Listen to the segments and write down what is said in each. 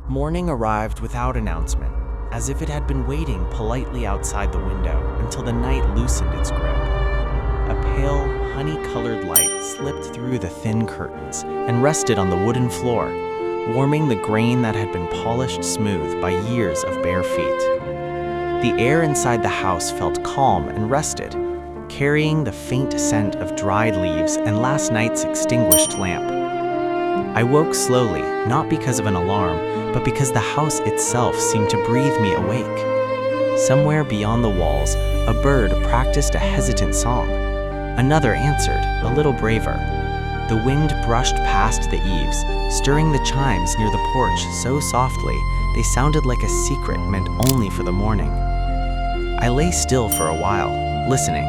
Morning arrived without announcement, as if it had been waiting politely outside the window until the night loosened its grip. A pale, honey-colored light slipped through the thin curtains and rested on the wooden floor, warming the grain that had been polished smooth by years of bare feet. The air inside the house felt calm and rested, carrying the faint scent of dried leaves and last night's extinguished lamp. I woke slowly, not because of an alarm, but because the house itself seemed to breathe me awake. Somewhere beyond the walls, a bird practiced a hesitant song. Another answered, a little braver. The wind brushed past the eaves, stirring the chimes near the porch so softly they sounded like a secret meant only for the morning. I lay still for a while, listening.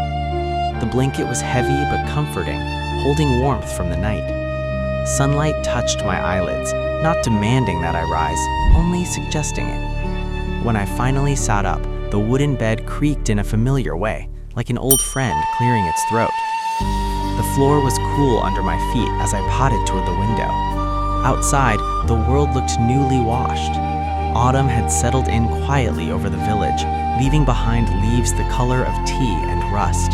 The blanket was heavy but comforting, holding warmth from the night. Sunlight touched my eyelids, not demanding that I rise, only suggesting it. When I finally sat up, the wooden bed creaked in a familiar way, like an old friend clearing its throat. The floor was cool under my feet as I potted toward the window. Outside, the world looked newly washed. Autumn had settled in quietly over the village, leaving behind leaves the color of tea and rust.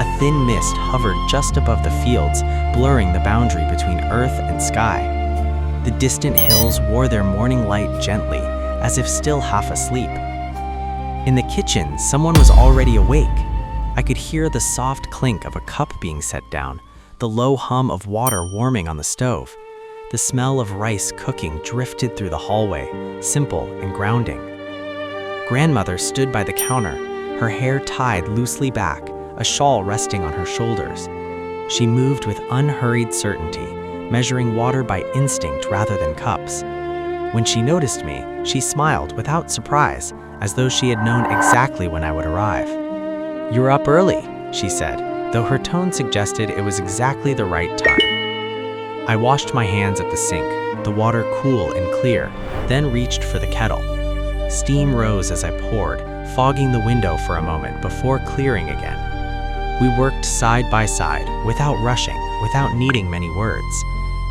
A thin mist hovered just above the fields, blurring the boundary between earth and sky. The distant hills wore their morning light gently, as if still half asleep. In the kitchen, someone was already awake. I could hear the soft clink of a cup being set down, the low hum of water warming on the stove. The smell of rice cooking drifted through the hallway, simple and grounding. Grandmother stood by the counter, her hair tied loosely back, a shawl resting on her shoulders. She moved with unhurried certainty, measuring water by instinct rather than cups. When she noticed me, she smiled without surprise, as though she had known exactly when I would arrive. "You're up early," she said, though her tone suggested it was exactly the right time. I washed my hands at the sink, the water cool and clear, then reached for the kettle. Steam rose as I poured, fogging the window for a moment before clearing again. We worked side by side, without rushing, without needing many words.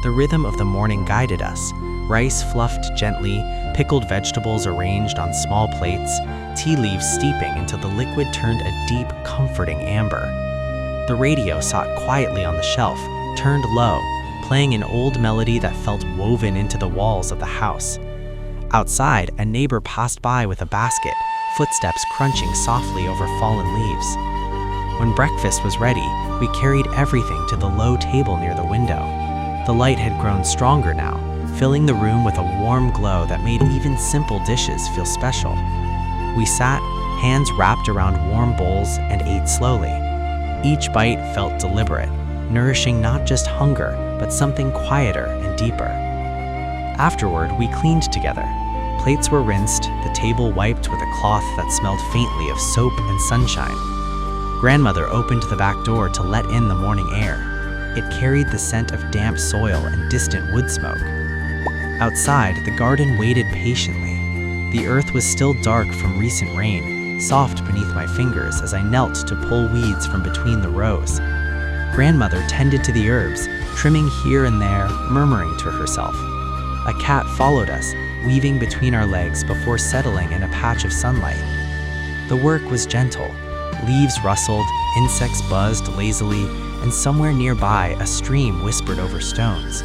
The rhythm of the morning guided us, rice fluffed gently, pickled vegetables arranged on small plates, tea leaves steeping until the liquid turned a deep, comforting amber. The radio sat quietly on the shelf, turned low, playing an old melody that felt woven into the walls of the house. Outside, a neighbor passed by with a basket, footsteps crunching softly over fallen leaves. When breakfast was ready, we carried everything to the low table near the window. The light had grown stronger now, filling the room with a warm glow that made even simple dishes feel special. We sat, hands wrapped around warm bowls, and ate slowly. Each bite felt deliberate, nourishing not just hunger, but something quieter and deeper. Afterward, we cleaned together. Plates were rinsed, the table wiped with a cloth that smelled faintly of soap and sunshine. Grandmother opened the back door to let in the morning air. It carried the scent of damp soil and distant wood smoke. Outside, the garden waited patiently. The earth was still dark from recent rain, soft beneath my fingers as I knelt to pull weeds from between the rows. Grandmother tended to the herbs, trimming here and there, murmuring to herself. A cat followed us, weaving between our legs before settling in a patch of sunlight. The work was gentle. Leaves rustled, insects buzzed lazily, and somewhere nearby a stream whispered over stones.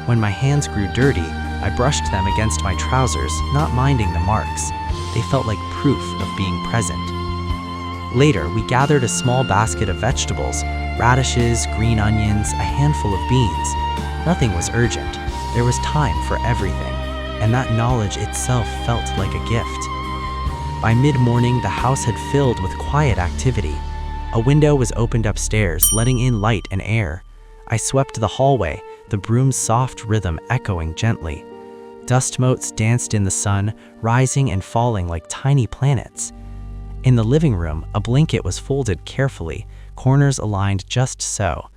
When my hands grew dirty, I brushed them against my trousers, not minding the marks. They felt like proof of being present. Later, we gathered a small basket of vegetables, radishes, green onions, a handful of beans. Nothing was urgent. There was time for everything, and that knowledge itself felt like a gift. By mid-morning, the house had filled with quiet activity. A window was opened upstairs, letting in light and air. I swept the hallway, the broom's soft rhythm echoing gently. Dust motes danced in the sun, rising and falling like tiny planets. In the living room, a blanket was folded carefully, corners aligned just so.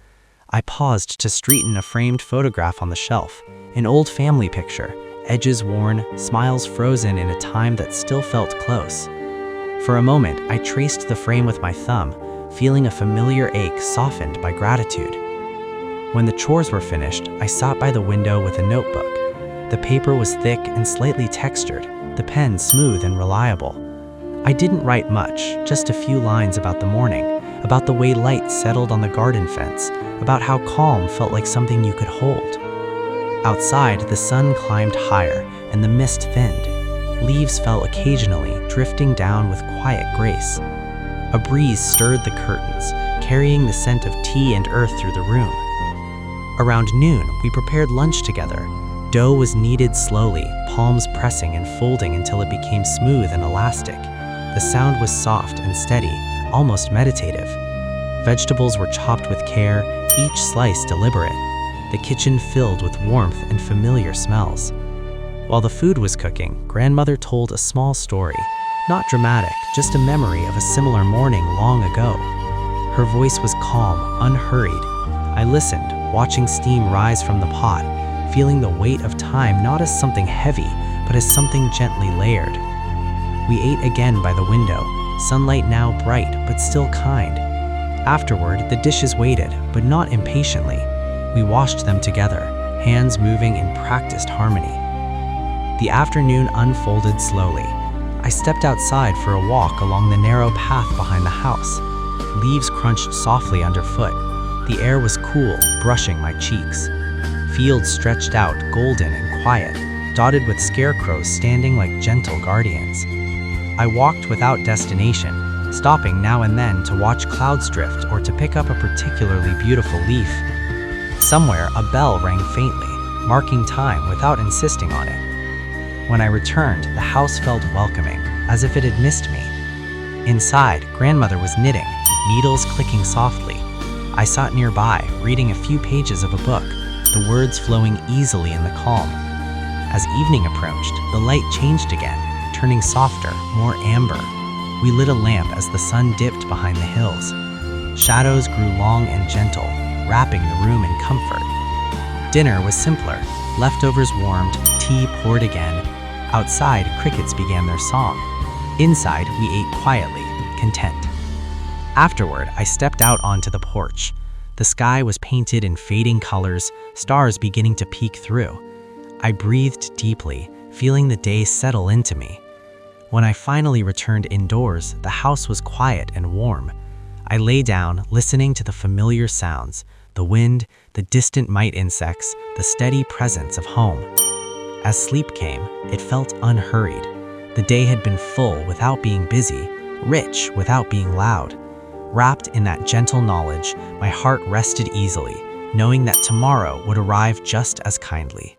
I paused to straighten a framed photograph on the shelf, an old family picture, edges worn, smiles frozen in a time that still felt close. For a moment, I traced the frame with my thumb, feeling a familiar ache softened by gratitude. When the chores were finished, I sat by the window with a notebook. The paper was thick and slightly textured, the pen smooth and reliable. I didn't write much, just a few lines about the morning, about the way light settled on the garden fence, about how calm felt like something you could hold. Outside, the sun climbed higher and the mist thinned. Leaves fell occasionally, drifting down with quiet grace. A breeze stirred the curtains, carrying the scent of tea and earth through the room. Around noon, we prepared lunch together. Dough was kneaded slowly, palms pressing and folding until it became smooth and elastic. The sound was soft and steady, almost meditative. Vegetables were chopped with care, each slice deliberate. The kitchen filled with warmth and familiar smells. While the food was cooking, Grandmother told a small story. Not dramatic, just a memory of a similar morning long ago. Her voice was calm, unhurried. I listened, watching steam rise from the pot, feeling the weight of time not as something heavy, but as something gently layered. We ate again by the window, sunlight now bright but still kind. Afterward, the dishes waited, but not impatiently. We washed them together, hands moving in practiced harmony. The afternoon unfolded slowly. I stepped outside for a walk along the narrow path behind the house. Leaves crunched softly underfoot. The air was cool, brushing my cheeks. Fields stretched out, golden and quiet, dotted with scarecrows standing like gentle guardians. I walked without destination, stopping now and then to watch clouds drift or to pick up a particularly beautiful leaf. Somewhere, a bell rang faintly, marking time without insisting on it. When I returned, the house felt welcoming, as if it had missed me. Inside, Grandmother was knitting, needles clicking softly. I sat nearby, reading a few pages of a book, the words flowing easily in the calm. As evening approached, the light changed again, turning softer, more amber. We lit a lamp as the sun dipped behind the hills. Shadows grew long and gentle, wrapping the room in comfort. Dinner was simpler, leftovers warmed, tea poured again. Outside, crickets began their song. Inside, we ate quietly, content. Afterward, I stepped out onto the porch. The sky was painted in fading colors, stars beginning to peek through. I breathed deeply, feeling the day settle into me. When I finally returned indoors, the house was quiet and warm. I lay down, listening to the familiar sounds, the wind, the distant mite insects, the steady presence of home. As sleep came, it felt unhurried. The day had been full without being busy, rich without being loud. Wrapped in that gentle knowledge, my heart rested easily, knowing that tomorrow would arrive just as kindly.